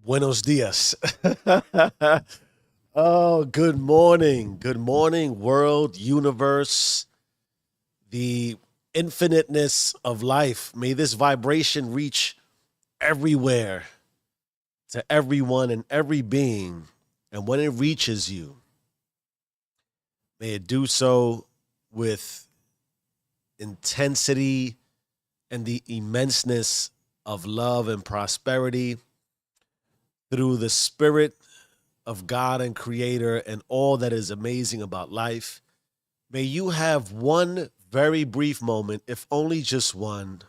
Buenos dias. Oh, good morning. Good morning, world, universe, the infiniteness of life. May this vibration reach everywhere, to everyone and every being. And when it reaches you, may it do so with intensity and the immenseness of love and prosperity through the spirit of God and Creator and all that is amazing about life. May you have one very brief moment, if only just one,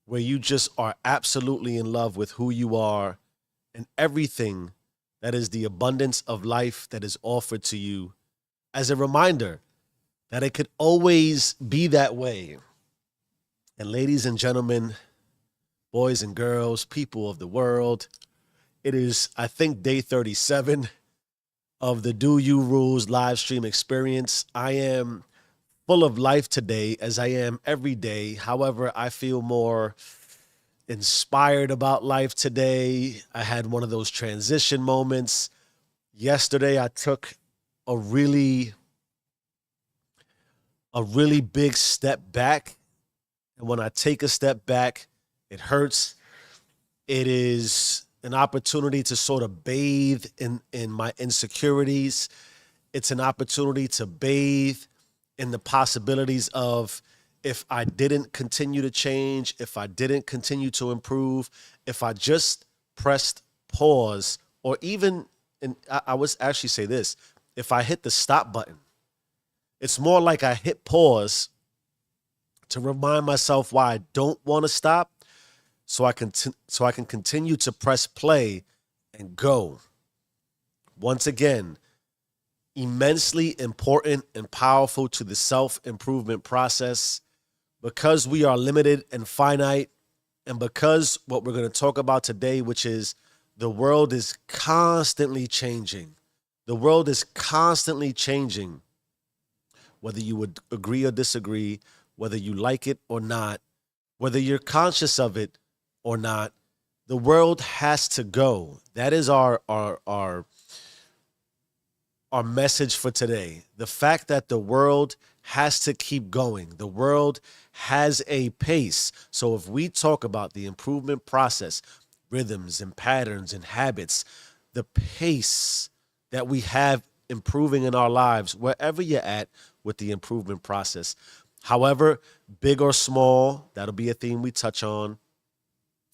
where you just are absolutely in love with who you are and everything that is the abundance of life that is offered to you, as a reminder that it could always be that way. And ladies and gentlemen, boys and girls, people of the world, it is, I think, day 37 of the Do You Rules live stream experience. I am full of life today, as I am every day. However, I feel more inspired about life today. I had one of those transition moments. Yesterday, I took a really, a really big step back. And when I take a step back, it hurts. It is an opportunity to sort of bathe in my insecurities. It's an opportunity to bathe in the possibilities of, if I didn't continue to change, if I didn't continue to improve, if I just pressed pause, or even, and I would actually say this, if I hit the stop button. It's more like I hit pause to remind myself why I don't want to stop, so I can continue to press play and go. Once again, immensely important and powerful to the self-improvement process, because we are limited and finite, and because what we're going to talk about today, which is the world is constantly changing. The world is constantly changing, whether you would agree or disagree, whether you like it or not, whether you're conscious of it or not. The world has to go. That is our message for today. The fact that the world has to keep going. The world has a pace. So if we talk about the improvement process, rhythms and patterns and habits, the pace that we have improving in our lives, wherever you're at with the improvement process, however big or small, that'll be a theme we touch on.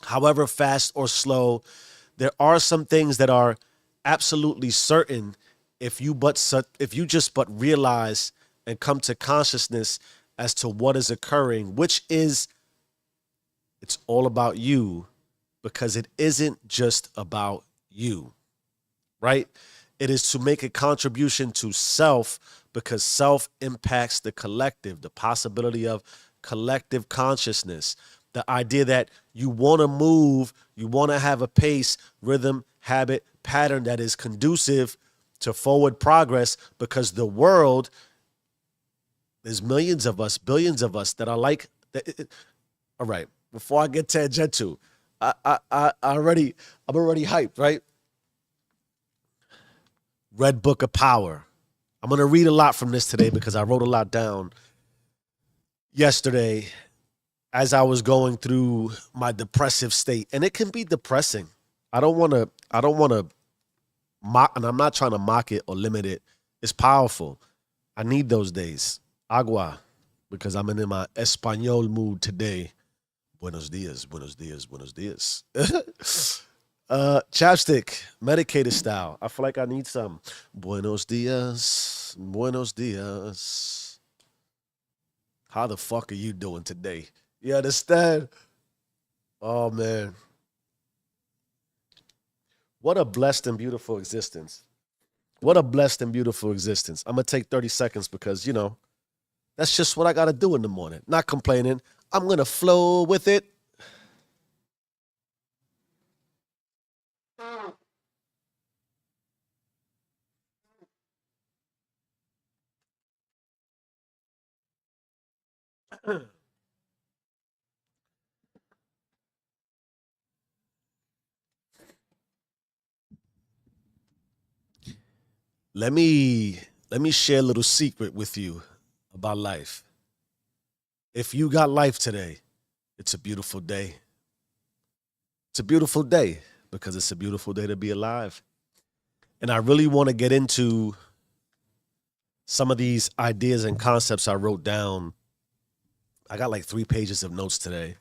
However fast or slow, there are some things that are absolutely certain, if you just but realize and come to consciousness as to what is occurring, which is, it's all about you, because it isn't just about you, right? It is to make a contribution to self, because self impacts the collective, the possibility of collective consciousness, the idea that you want to move, you want to have a pace, rhythm, habit, pattern that is conducive to forward progress, because the world, there's millions of us, billions of us that are like, all right, before I get tangential, I'm already hyped, right? Red Book of Power. I'm going to read a lot from this today because I wrote a lot down yesterday as I was going through my depressive state. And it can be depressing. I don't want to mock, and I'm not trying to mock it or limit it. It's powerful. I need those days. Agua, because I'm in my Espanol mood today. Buenos dias, buenos dias, buenos dias. Chapstick, medicated style. I feel like I need some. Buenos dias, buenos dias. How the fuck are you doing today? You understand? Oh man, what a blessed and beautiful existence. What a blessed and beautiful existence. I'm gonna take 30 seconds because that's just what I gotta do in the morning. Not complaining. I'm gonna flow with it. Let me let me share a little secret with you about life. If you got life today, it's a beautiful day. It's a beautiful day because it's a beautiful day to be alive. And I really want to get into some of these ideas and concepts I wrote down. I got like 3 pages of notes today,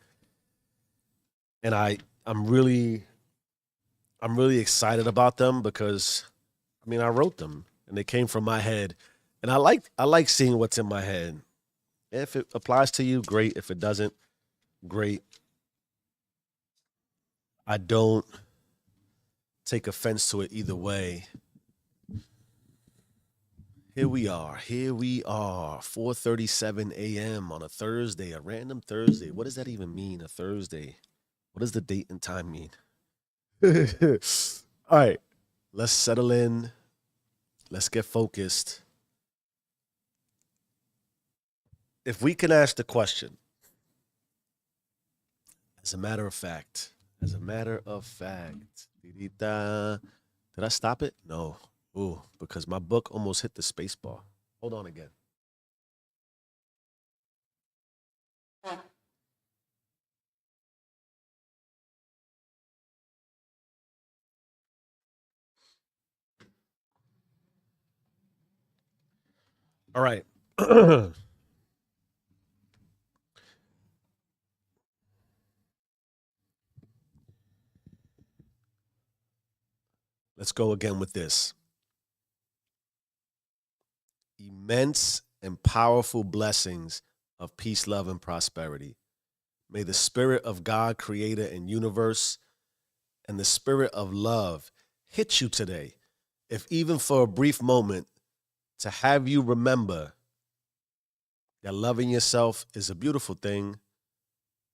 and I'm really I'm really excited about them because I mean I wrote them and they came from my head, and I like seeing what's in my head. If it applies to you, great. If it doesn't, great. I don't take offense to it either way. Here we are. Here we are. 4:37 a.m. on a Thursday, a random Thursday. What does that even mean? A Thursday. What does the date and time mean? All right. Let's settle in. Let's get focused. If we can ask the question, as a matter of fact, as a matter of fact, did I stop it? No. Ooh, because my book almost hit the space bar. Hold on again. All right. Let's go again with this. Immense and powerful blessings of peace, love, and prosperity. May the spirit of God, creator and universe, and the spirit of love hit you today, if even for a brief moment, to have you remember that loving yourself is a beautiful thing,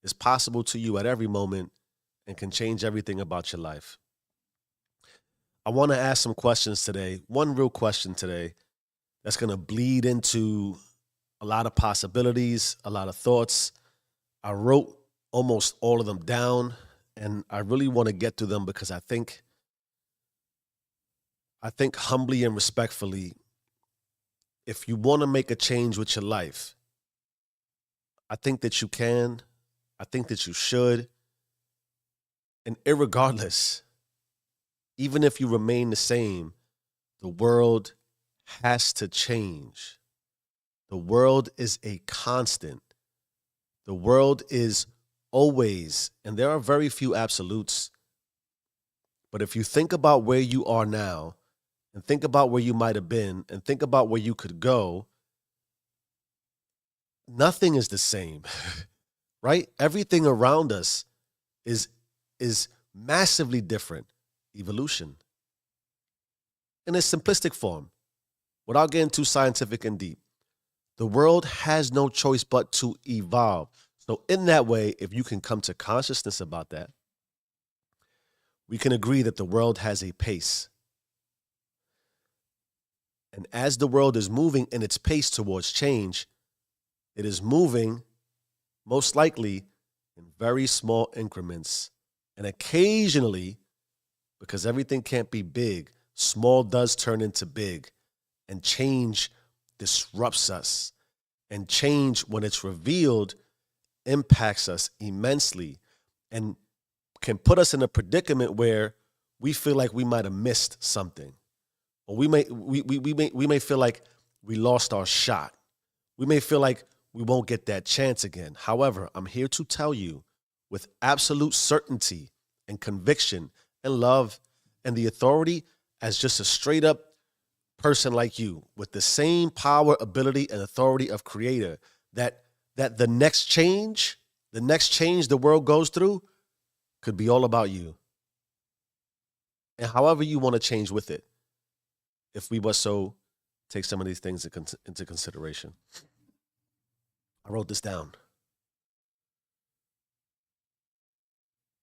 is possible to you at every moment, and can change everything about your life. I want to ask some questions today. One real question today that's going to bleed into a lot of possibilities, a lot of thoughts. I wrote almost all of them down, and I really want to get to them because I think humbly and respectfully, if you want to make a change with your life, I think that you can. I think that you should. And irregardless, even if you remain the same, the world has to change. The world is a constant. The world is always, and there are very few absolutes, but if you think about where you are now and think about where you might have been and think about where you could go, nothing is the same, right? Everything around us is is massively different. Evolution in a simplistic form, without getting too scientific and deep. The world has no choice but to evolve. So, in that way, if you can come to consciousness about that, we can agree that the world has a pace. And as the world is moving in its pace towards change, it is moving most likely in very small increments. And occasionally, because everything can't be big, small does turn into big, and change disrupts us. And change, when it's revealed, impacts us immensely and can put us in a predicament where we feel like we might have missed something. Or we may feel like we lost our shot. We may feel like we won't get that chance again. However, I'm here to tell you with absolute certainty and conviction and love and the authority as just a straight up person like you with the same power, ability, and authority of creator that the next change the world goes through could be all about you. And however you want to change with it, if we must so take some of these things into consideration. I wrote this down.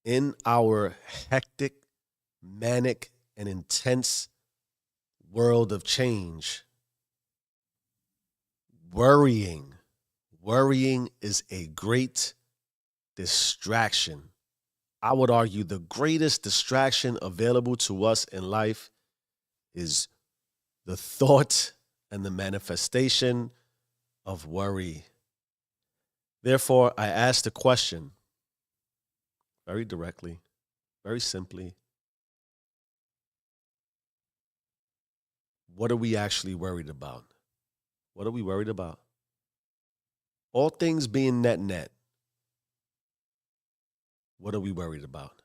In our hectic, manic, and intense world of change, worrying, worrying is a great distraction. I would argue the greatest distraction available to us in life is the thought and the manifestation of worry. Therefore, I ask the question very directly, very simply: what are we actually worried about? What are we worried about? All things being net net, what are we worried about?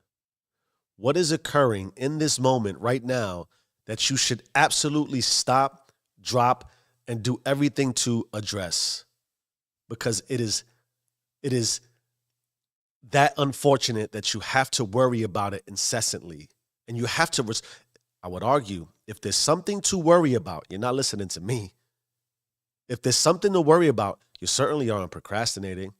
What is occurring in this moment right now that you should absolutely stop, drop, and do everything to address? Because it is that unfortunate that you have to worry about it incessantly. And you have to, I would argue, if there's something to worry about, you're not listening to me. If there's something to worry about, you certainly aren't procrastinating.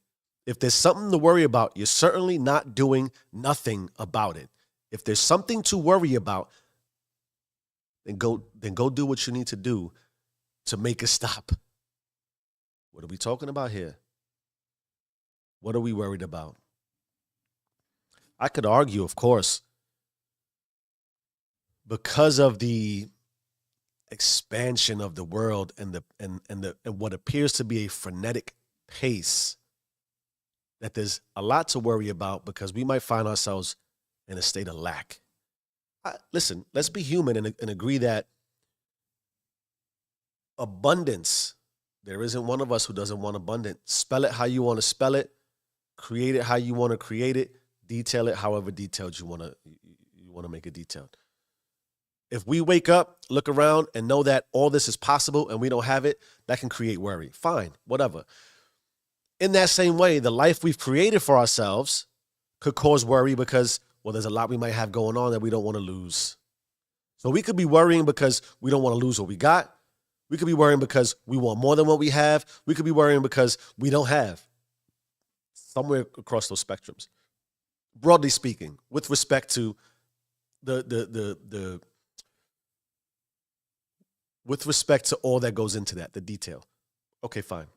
If there's something to worry about, you're certainly not doing nothing about it. If there's something to worry about, then go do what you need to do to make it stop. What are we talking about here? What are we worried about? I could argue, of course, because of the expansion of the world and what appears to be a frenetic pace, that there's a lot to worry about because we might find ourselves in a state of lack. Listen, let's be human and agree that abundance, there isn't one of us who doesn't want abundance. Spell it how you want to spell it, create it how you want to create it, detail it however detailed you want to make it detailed. If we wake up, look around, and know that all this is possible and we don't have it, that can create worry. Fine, whatever. In that same way, the life we've created for ourselves could cause worry because, well, there's a lot we might have going on that we don't want to lose. So we could be worrying because we don't want to lose what we got. We could be worrying because we want more than what we have. We could be worrying because we don't have. Somewhere across those spectrums. Broadly speaking, with respect to with respect to all that goes into that, the detail. Okay, fine.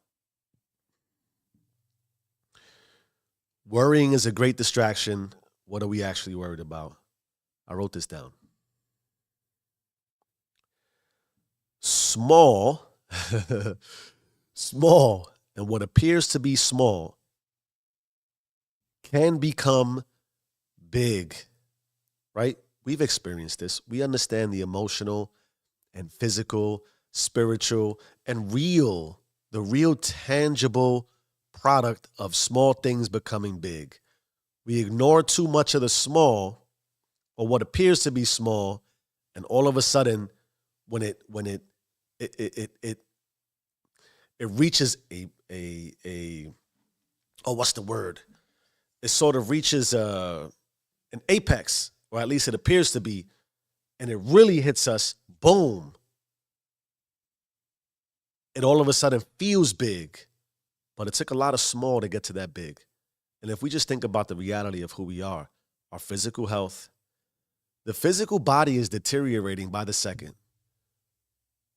Worrying is a great distraction. What are we actually worried about? I wrote this down. Small, small, and what appears to be small can become big, right? We've experienced this. We understand the emotional and physical, spiritual, and the real tangible product of small things becoming big. We ignore too much of the small or what appears to be small, and all of a sudden, when it reaches what's the word? It sort of reaches an apex, or at least it appears to be, and it really hits us, boom. It all of a sudden feels big, but it took a lot of small to get to that big. And if we just think about the reality of who we are, our physical health, the physical body is deteriorating by the second.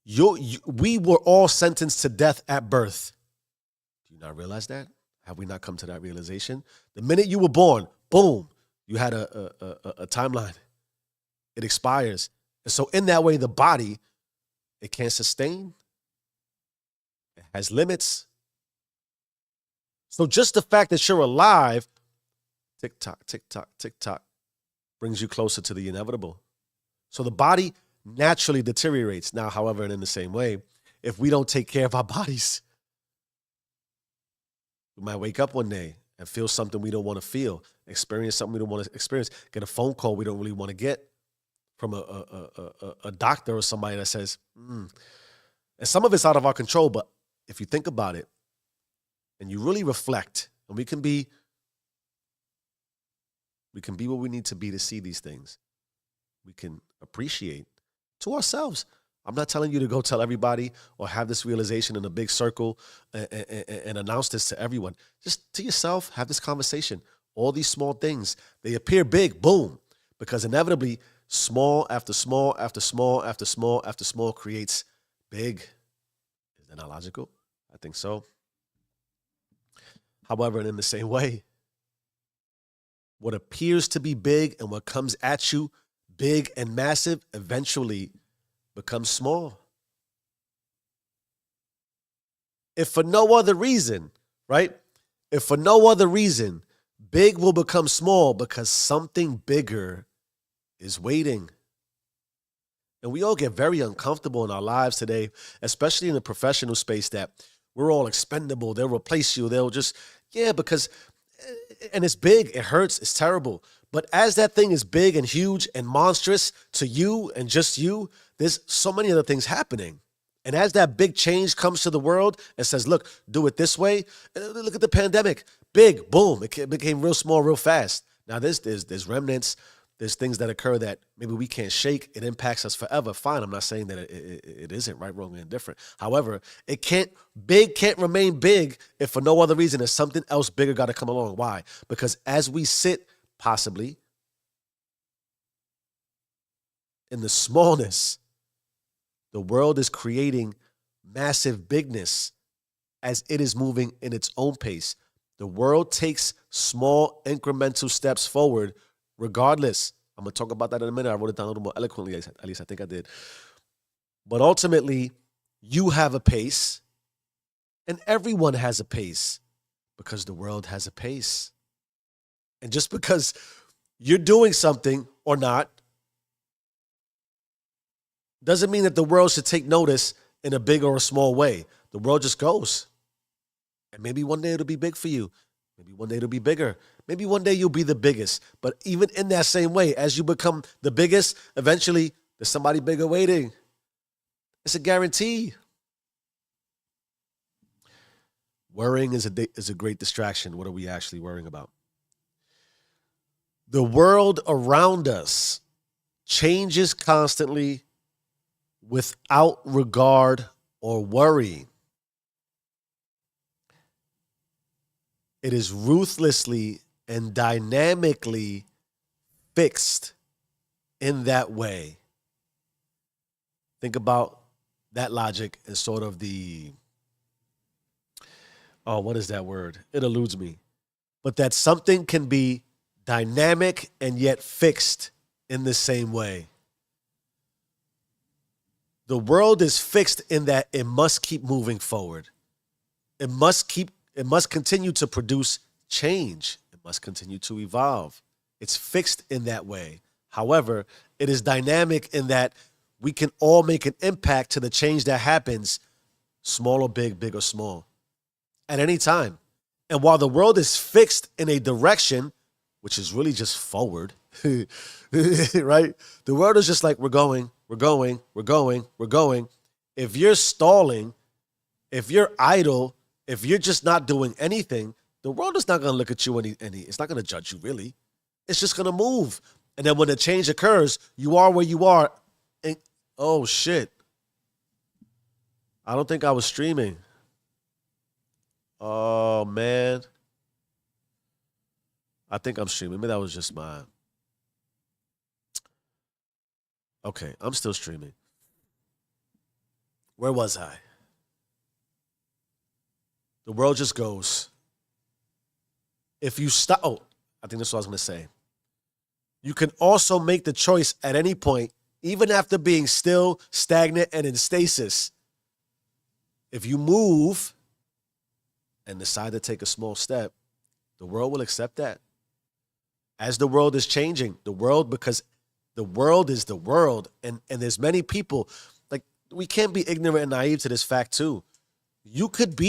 We were all sentenced to death at birth. Do you not realize that? Have we not come to that realization? The minute you were born, boom, you had a timeline. It expires. And so in that way, the body, it can't sustain. It has limits. So just the fact that you're alive, tick tock, tick tock, tick tock, brings you closer to the inevitable. So the body naturally deteriorates. Now, however, and in the same way, if we don't take care of our bodies, we might wake up one day and feel something we don't want to feel, experience something we don't want to experience, get a phone call we don't really want to get from a doctor or somebody that says, And some of it's out of our control, but if you think about it and you really reflect, and we can be what we need to be to see these things. We can appreciate to ourselves. I'm not telling you to go tell everybody or have this realization in a big circle and announce this to everyone. Just to yourself, have this conversation. All these small things, they appear big, boom, because inevitably small after small after small after small after small creates big. Is that not logical? I think so. However, and in the same way, what appears to be big and what comes at you big and massive eventually becomes small. If for no other reason, right? If for no other reason, big will become small because something bigger is waiting. And we all get very uncomfortable in our lives today, especially in the professional space, that we're all expendable. They'll replace you. They'll just, yeah, because, and it's big, it hurts, it's terrible. But as that thing is big and huge and monstrous to you and just you, there's so many other things happening. And as that big change comes to the world and says, look, do it this way, look at the pandemic. Big, boom, it became real small, real fast. Now there's remnants, there's things that occur that maybe we can't shake. It impacts us forever. Fine, I'm not saying that it isn't right, wrong, and indifferent. However, big can't remain big if for no other reason there's something else bigger got to come along. Why? Because as we sit possibly in the smallness, the world is creating massive bigness as it is moving in its own pace. The world takes small incremental steps forward regardless. I'm going to talk about that in a minute. I wrote it down a little more eloquently, at least I think I did. But ultimately, you have a pace and everyone has a pace because the world has a pace. And just because you're doing something or not doesn't mean that the world should take notice in a big or a small way. The world just goes. And maybe one day it'll be big for you. Maybe one day it'll be bigger. Maybe one day you'll be the biggest. But even in that same way, as you become the biggest, eventually there's somebody bigger waiting. It's a guarantee. Worrying is a great distraction. What are we actually worrying about? The world around us changes constantly without regard or worry. It is ruthlessly and dynamically fixed in that way. Think about that logic and sort of what is that word? It eludes me. But that something can be dynamic and yet fixed in the same way. The world is fixed in that it must keep moving forward. It must continue to produce change. It must continue to evolve. It's fixed in that way. However, it is dynamic in that we can all make an impact to the change that happens, small or big, big or small, at any time. And while the world is fixed in a direction, which is really just forward, right? The world is just like, we're going. If you're stalling, if you're idle, if you're just not doing anything, the world is not going to look at you it's not going to judge you really. It's just going to move. And then when the change occurs, you are where you are. And, oh shit. I don't think I was streaming. Oh man. I think I'm streaming. Maybe that was just my... Okay, I'm still streaming. Where was I? The world just goes. If you stop, I think that's what I was going to say. You can also make the choice at any point, even after being still, stagnant, and in stasis. If you move and decide to take a small step, the world will accept that. As the world is changing, because the world is the world, and there's many people, like, we can't be ignorant and naive to this fact too. You could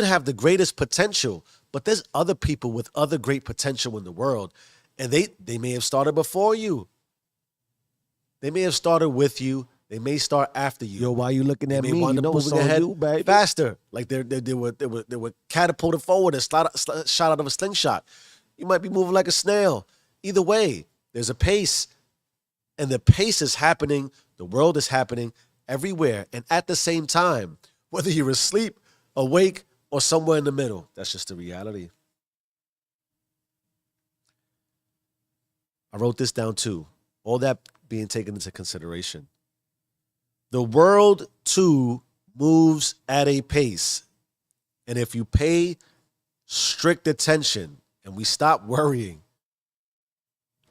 have the greatest potential, but there's other people with other great potential in the world, and they may have started before you. They may have started with you. They may start after you. Yo, why you looking at They me? wind You up know it's moving on ahead you, baby. faster. Like they were catapulted forward and shot out of a slingshot. You might be moving like a snail. Either way, there's a pace, and the pace is happening. The world is happening everywhere, and at the same time, whether you're asleep, awake, or somewhere in the middle. That's just the reality. I wrote this down too. All that being taken into consideration. The world too moves at a pace. And if you pay strict attention and we stop worrying,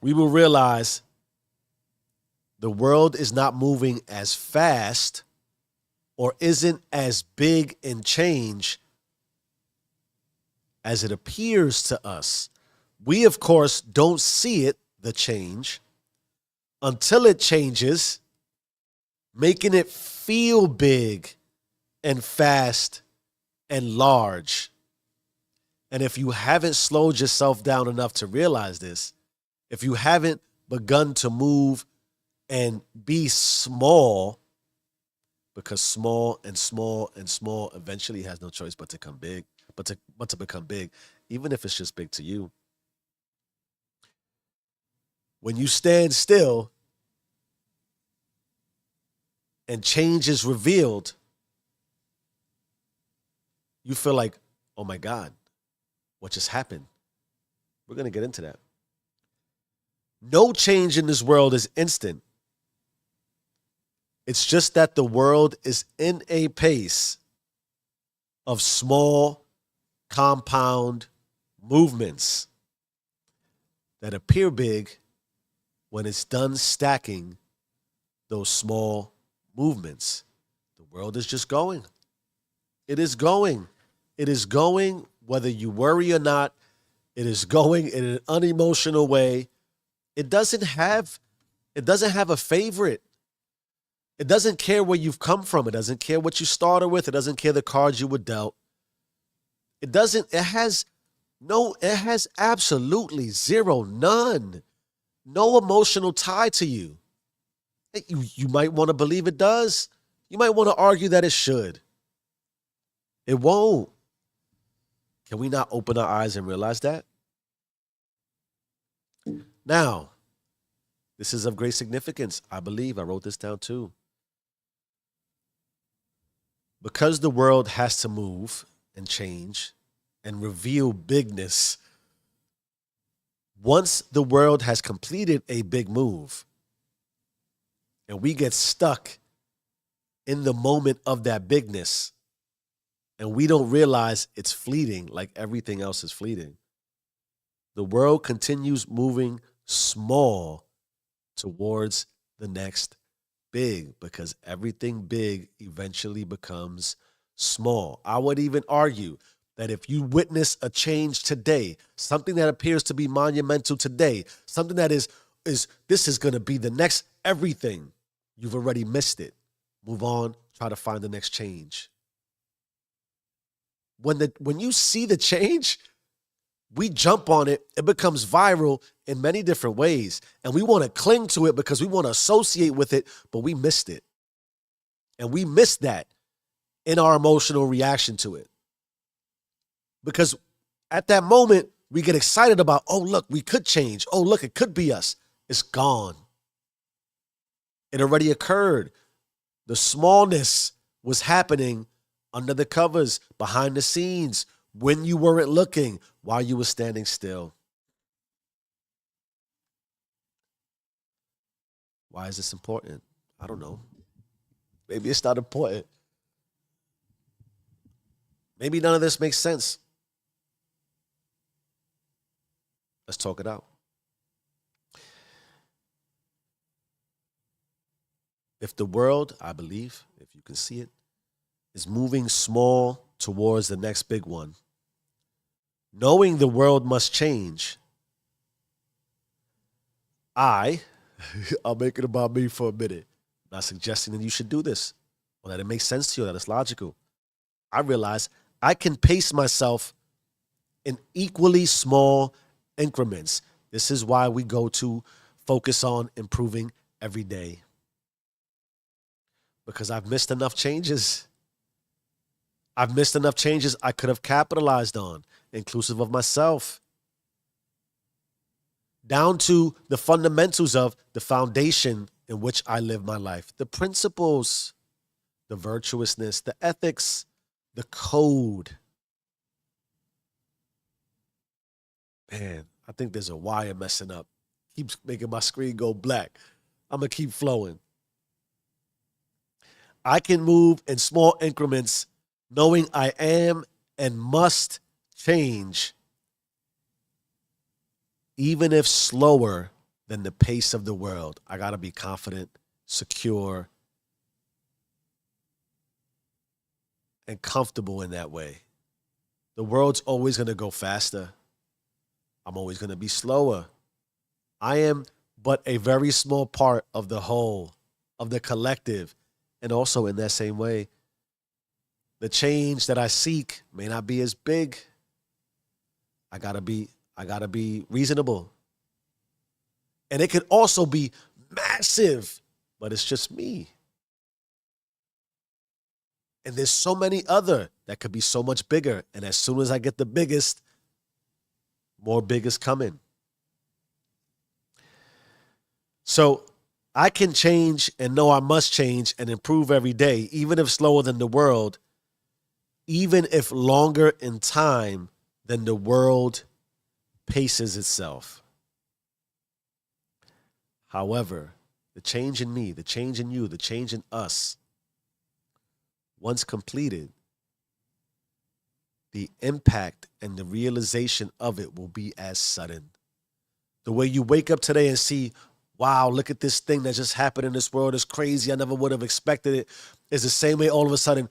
we will realize the world is not moving as fast or isn't as big in change as it appears to us. We, of course, don't see it, the change, until it changes, making it feel big and fast and large. And if you haven't slowed yourself down enough to realize this, if you haven't begun to move and be small, because small and small and small eventually has no choice but to come big, but to become big, even if it's just big to you. When you stand still and change is revealed, you feel like, oh my God, what just happened? We're going to get into that. No change in this world is instant. It's just that the world is in a pace of small, compound movements that appear big when it's done stacking those small movements. The world is just going. It is going. It is going whether you worry or not. It is going in an unemotional way. It doesn't have a favorite. It doesn't care where you've come from. It doesn't care what you started with. It doesn't care the cards you were dealt. It has absolutely zero, none, no emotional tie to you. You might want to believe it does. You might want to argue that it should. It won't. Can we not open our eyes and realize that? Now, this is of great significance. I believe I wrote this down too. Because the world has to move and change and reveal bigness, once the world has completed a big move and we get stuck in the moment of that bigness and we don't realize it's fleeting like everything else is fleeting, the world continues moving small towards the next big, because everything big eventually becomes small. I would even argue that if you witness a change today, something that appears to be monumental today, something that is this is going to be the next everything, you've already missed it. Move on, try to find the next change. When you see the change, we jump on it. It becomes viral in many different ways. And we want to cling to it because we want to associate with it, but we missed it. And we missed that in our emotional reaction to it. Because at that moment, we get excited about, oh, look, we could change. Oh, look, it could be us. It's gone. It already occurred. The smallness was happening under the covers, behind the scenes, when you weren't looking, while you were standing still. Why is this important? I don't know. Maybe it's not important. Maybe none of this makes sense. Let's talk it out. If the world, I believe, if you can see it, is moving small towards the next big one, knowing the world must change, I'll make it about me for a minute. I'm not suggesting that you should do this or that it makes sense to you, that it's logical. I realize I can pace myself in equally small increments. This is why we go to focus on improving every day. Because I've missed enough changes. I've missed enough changes I could have capitalized on, inclusive of myself. Down to the fundamentals of the foundation in which I live my life, the principles, the virtuousness, the ethics, the code. Man, I think there's a wire messing up. Keeps making my screen go black. I'm going to keep flowing. I can move in small increments, knowing I am and must change, even if slower than the pace of the world. I got to be confident, secure, and comfortable in that way. The world's always going to go faster. I'm always going to be slower. I am but a very small part of the whole, of the collective. And also, in that same way, the change that I seek may not be as big. I gotta be, I gotta be reasonable. And it could also be massive, but it's just me. And there's so many other that could be so much bigger. And as soon as I get the biggest, more big is coming. So I can change and know I must change and improve every day, even if slower than the world, even if longer in time than the world paces itself. However, the change in me, the change in you, the change in us, once completed, the impact and the realization of it will be as sudden. The way you wake up today and see, wow, look at this thing that just happened in this world is crazy. I never would have expected it. Is the same way all of a sudden,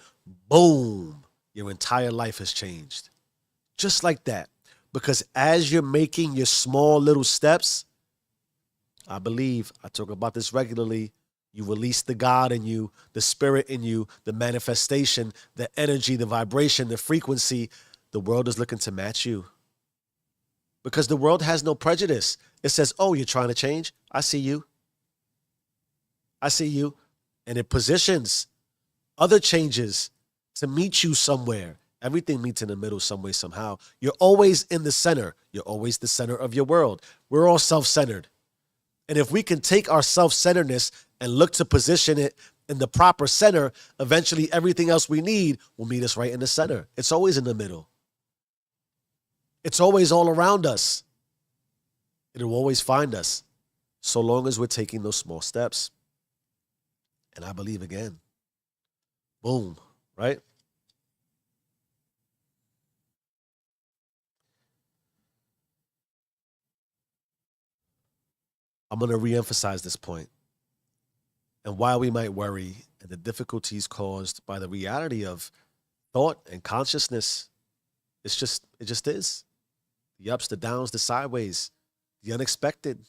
boom, your entire life has changed. Just like that. Because as you're making your small little steps, I believe, I talk about this regularly, you release the God in you, the spirit in you, the manifestation, the energy, the vibration, the frequency. The world is looking to match you. Because the world has no prejudice. It says, oh, you're trying to change? I see you. I see you. And it positions other changes to meet you somewhere. Everything meets in the middle some way, somehow. You're always in the center. You're always the center of your world. We're all self-centered. And if we can take our self-centeredness and look to position it in the proper center, eventually everything else we need will meet us right in the center. It's always in the middle. It's always all around us. It'll always find us, so long as we're taking those small steps. And I believe again, boom, right? I'm going to reemphasize this point. And while we might worry and the difficulties caused by the reality of thought and consciousness, it just is. The ups, the downs, the sideways, the unexpected.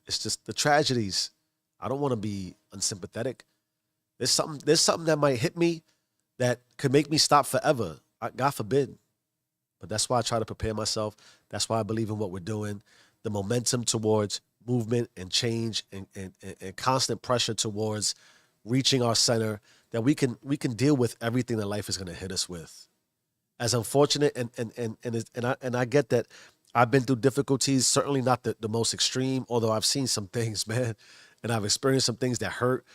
It's just the tragedies. I don't want to be unsympathetic. There's something that might hit me that could make me stop forever. God forbid. But that's why I try to prepare myself. That's why I believe in what we're doing. The momentum towards movement and change and constant pressure towards reaching our center, that we can deal with everything that life is going to hit us with. As unfortunate and I get that I've been through difficulties, certainly not the most extreme, although I've seen some things, man, and I've experienced some things that hurt.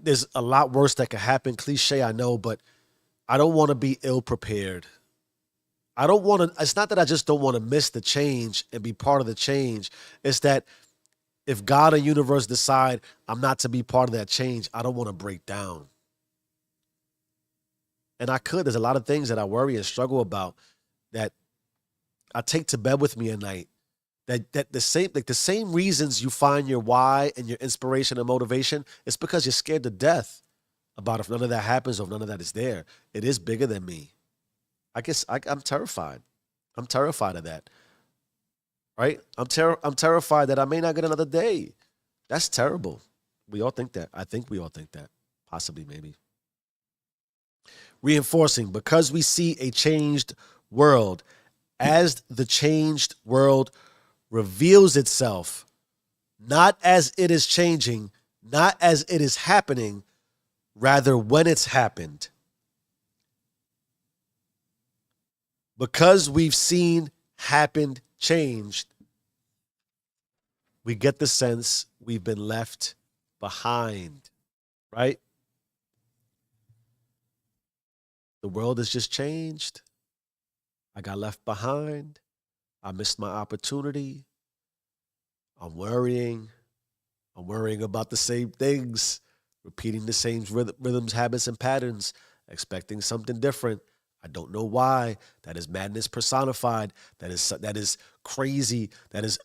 There's a lot worse that could happen. Cliche, I know, but I don't want to be ill prepared. I don't want to, it's not that I just don't want to miss the change and be part of the change. It's that if God and universe decide I'm not to be part of that change, I don't want to break down. And I could. There's a lot of things that I worry and struggle about that I take to bed with me at night. That the same reasons you find your why and your inspiration and motivation, it's because you're scared to death about if none of that happens or if none of that is there. It is bigger than me. I guess I'm terrified. I'm terrified of that. Right? I'm terrified that I may not get another day. That's terrible. We all think that. I think we all think that. Possibly, maybe. Reinforcing, because we see a changed world, as the changed world reveals itself, not as it is changing, not as it is happening, rather when it's happened. Because we've seen happened changed, we get the sense we've been left behind, right? The world has just changed. I got left behind. I missed my opportunity. I'm worrying. I'm worrying about the same things, repeating the same rhythms, habits, and patterns, expecting something different. I don't know why. That is madness personified. That is crazy. That is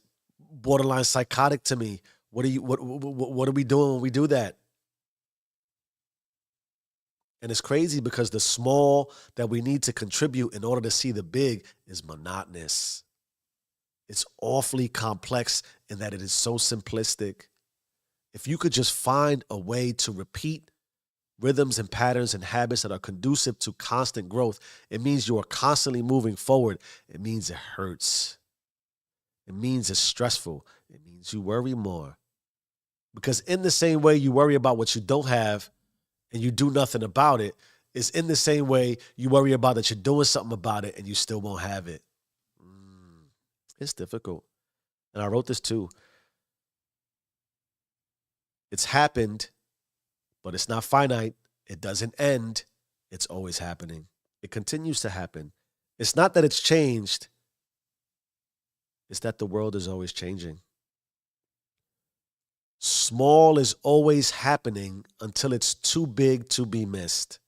borderline psychotic to me. What are we doing when we do that? And it's crazy because the small that we need to contribute in order to see the big is monotonous. It's awfully complex in that it is so simplistic. If you could just find a way to repeat rhythms and patterns and habits that are conducive to constant growth, it means you are constantly moving forward. It means it hurts. It means it's stressful. It means you worry more. Because in the same way you worry about what you don't have and you do nothing about it, is in the same way you worry about that you're doing something about it and you still won't have it. It's difficult. And I wrote this too. It's happened, but it's not finite. It doesn't end. It's always happening. It continues to happen. It's not that it's changed, it's that the world is always changing. Small is always happening until it's too big to be missed.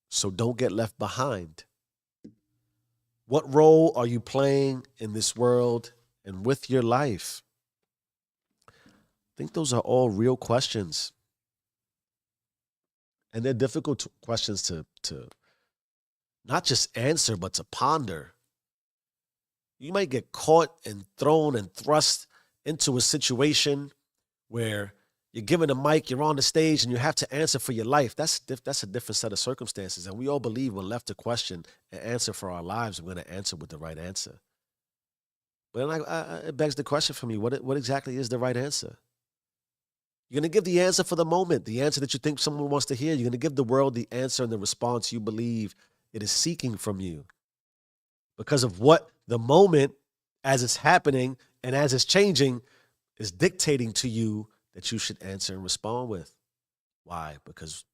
So don't get left behind. What role are you playing in this world and with your life? I think those are all real questions. And they're difficult questions to not just answer, but to ponder. You might get caught and thrown and thrust into a situation where you're given a mic, you're on the stage, and you have to answer for your life. That's a different set of circumstances. And we all believe when left to question and answer for our lives, we're going to answer with the right answer. But then it begs the question for me, what exactly is the right answer? You're going to give the answer for the moment, the answer that you think someone wants to hear. You're going to give the world the answer and the response you believe it is seeking from you because of what the moment, as it's happening and as it's changing, is dictating to you that you should answer and respond with. Why? Because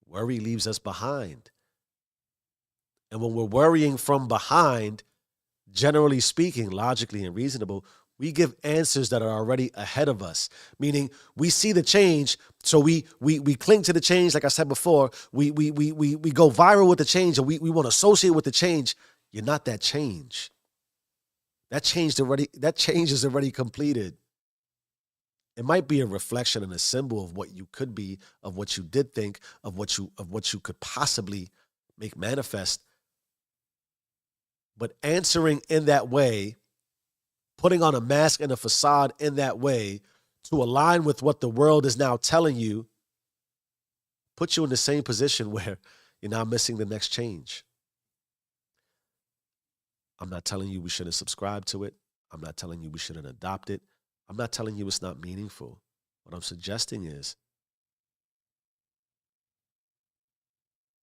worry leaves us behind. And when we're worrying from behind, generally speaking, logically and reasonable, we give answers that are already ahead of us. Meaning we see the change, so we cling to the change, like I said before. We go viral with the change, and we want to associate with the change. You're not that change. That change is already completed. It might be a reflection and a symbol of what you could be, of what you did think, of what you could possibly make manifest. But answering in that way, putting on a mask and a facade in that way to align with what the world is now telling you, puts you in the same position where you're now missing the next change. I'm not telling you we shouldn't subscribe to it. I'm not telling you we shouldn't adopt it. I'm not telling you it's not meaningful. What I'm suggesting is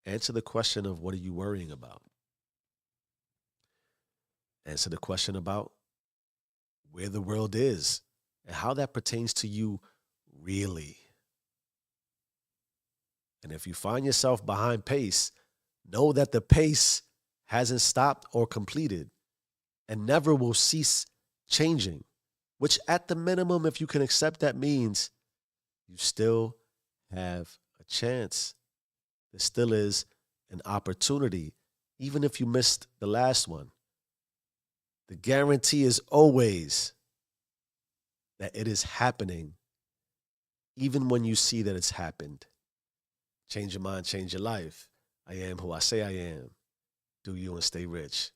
answer the question of what are you worrying about? Answer the question about where the world is and how that pertains to you really. And if you find yourself behind pace, know that the pace hasn't stopped or completed and never will cease changing, which at the minimum, if you can accept that, means you still have a chance. There still is an opportunity, even if you missed the last one. The guarantee is always that it is happening, even when you see that it's happened. Change your mind, change your life. I am who I say I am. Do you and stay rich.